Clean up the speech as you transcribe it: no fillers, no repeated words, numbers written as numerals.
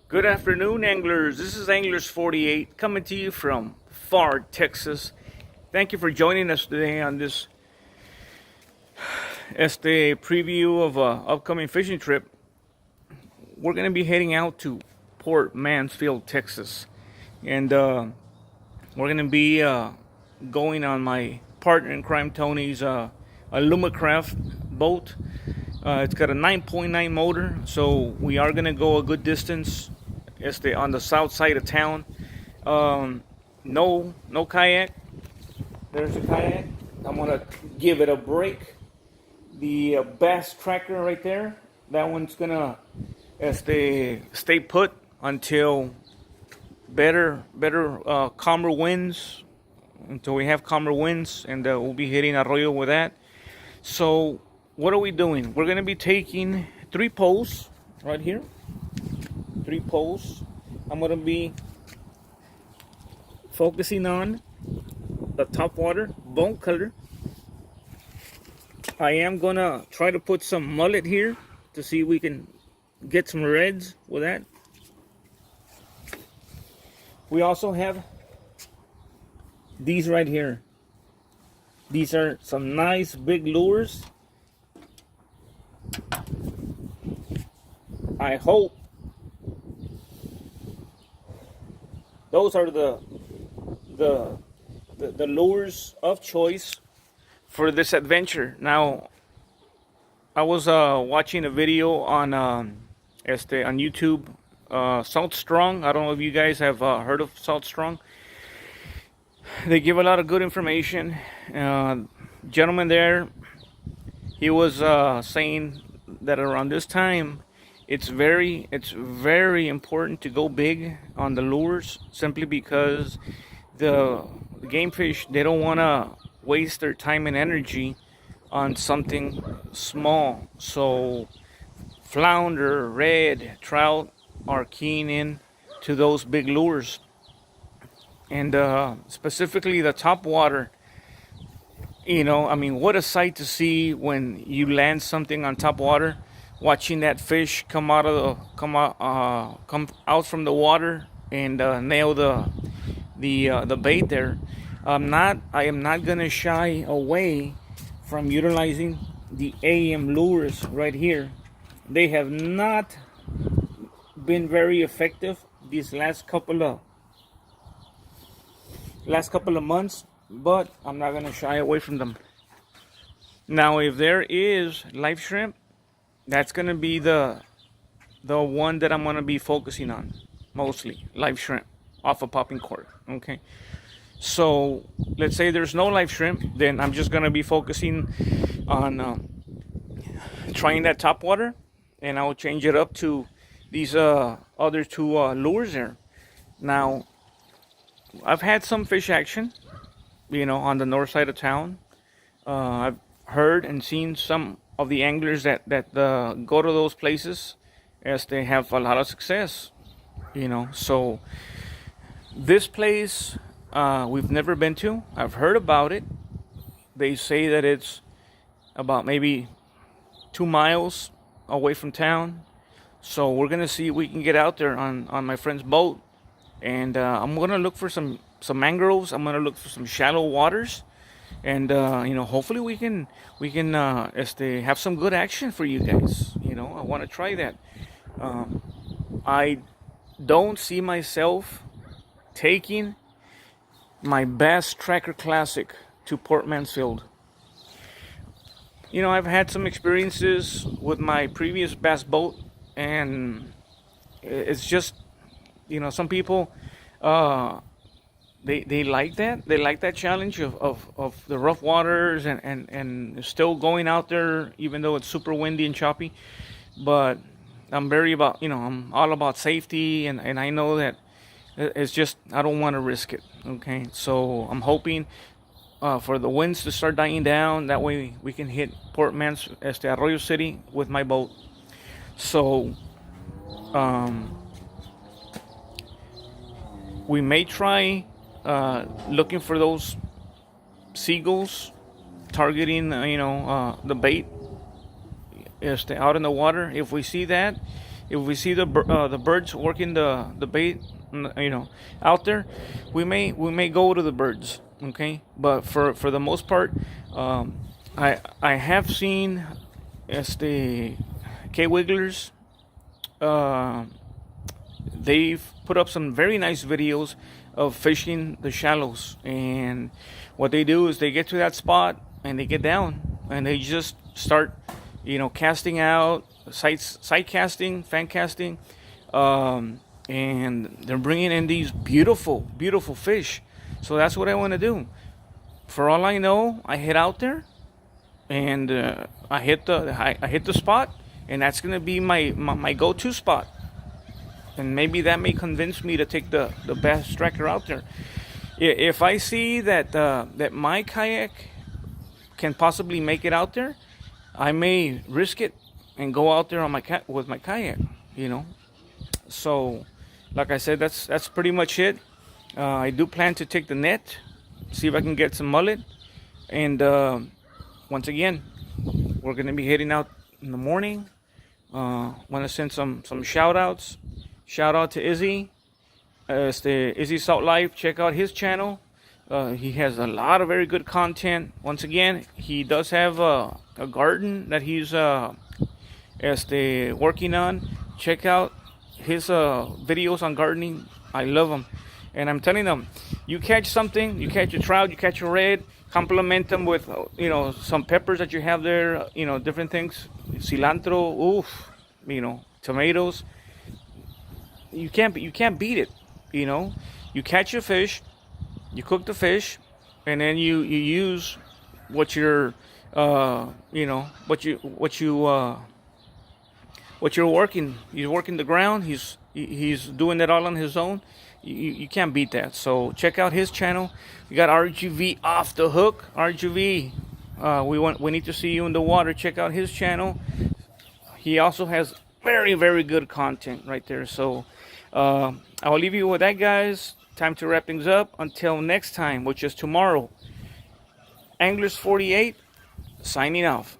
Good afternoon, anglers. This is Anglers 48 coming to you from far Texas. Thank you for joining us today on this preview of a upcoming fishing trip. We're going to be heading out to Port Mansfield, Texas, and we're going to be going on my partner in crime Tony's aluma craft boat. It's got a 9.9 motor, so we are going to go a good distance on the south side of town. No kayak. There's a kayak. I'm gonna give it a break. The bass tracker right there, that one's gonna stay put until better calmer winds, until we have calmer winds, and we'll be hitting Arroyo with that. So what are we doing? We're gonna be taking 3 poles right here. 3 poles. I'm gonna be focusing on the top water bone color. I am gonna try to put some mullet here to see if we can get some reds with that. We also have these right here. These are some nice big lures. I hope those are the lures of choice for this adventure. Now, I was watching a video on YouTube, Salt Strong. I don't know if you guys have heard of Salt Strong. They give a lot of good information. Gentleman there, he was saying that around this time, it's very important to go big on the lures, simply because the game fish, they don't want to waste their time and energy on something small. So flounder, red, trout are keying in to those big lures, and specifically the top water. I mean, what a sight to see when you land something on top water. Watching that fish come out from the water and nail the bait there. I am not gonna shy away from utilizing the AM lures right here. They have not been very effective these last couple of months, but I'm not gonna shy away from them. Now, if there is live shrimp, that's gonna be the one that I'm gonna be focusing on, mostly live shrimp off a popping cork. Okay, so let's say there's no live shrimp, then I'm just gonna be focusing on trying that top water, and I'll change it up to these other 2 lures there. Now, I've had some fish action, on the north side of town. I've heard and seen some of the anglers that go to those places, as they have a lot of success. So this place we've never been to. I've heard about it. They say that it's about maybe 2 miles away from town. So we're gonna see if we can get out there on my friend's boat, and I'm gonna look for some mangroves. I'm gonna look for some shallow waters, and hopefully we can have some good action for you guys. I want to try that. I don't see myself taking my Bass Tracker Classic to Port Mansfield. I've had some experiences with my previous bass boat, and it's just, some people they like that. They like that challenge of the rough waters and still going out there even though it's super windy and choppy. But I'm I'm all about safety, and I know that it's just, I don't want to risk it. Okay, so I'm hoping for the winds to start dying down. That way we can hit Port Arroyo City with my boat. So we may try looking for those seagulls, targeting the bait out in the water. If we see that, If we see the birds working the bait, out there, we may go to the birds. Okay, but for the most part, I have seen the K wigglers. Uh, they've put up some very nice videos of fishing the shallows, and what they do is they get to that spot and they get down and they just start casting out side casting, fan casting, and they're bringing in these beautiful fish. So that's what I want to do. For all I know, I head out there and I hit the spot, and that's gonna be my go-to spot. And maybe that may convince me to take the bass striker out there. If I see that my kayak can possibly make it out there, I may risk it and go out there on with my kayak. So, like I said, that's pretty much it. I do plan to take the net, see if I can get some mullet, and once again, we're gonna be heading out in the morning. Want to send some shout outs. Shout out to Izzy. It's the Izzy Salt Life. Check out his channel. He has a lot of very good content. Once again, he does have a garden that he's working on. Check out his videos on gardening. I love them. And I'm telling them, you catch something, you catch a trout, you catch a red, complement them with some peppers that you have there, different things, cilantro, tomatoes. You can't beat it. You catch a fish, you cook the fish, and then you use what you're working. You're working the ground. He's doing it all on his own. You can't beat that. So check out his channel. We got RGV off the hook. RGV, we need to see you in the water. Check out his channel. He also has very, very good content right there. So I will leave you with that, guys. Time to wrap things up. Until next time, which is tomorrow. Anglers 48 signing off.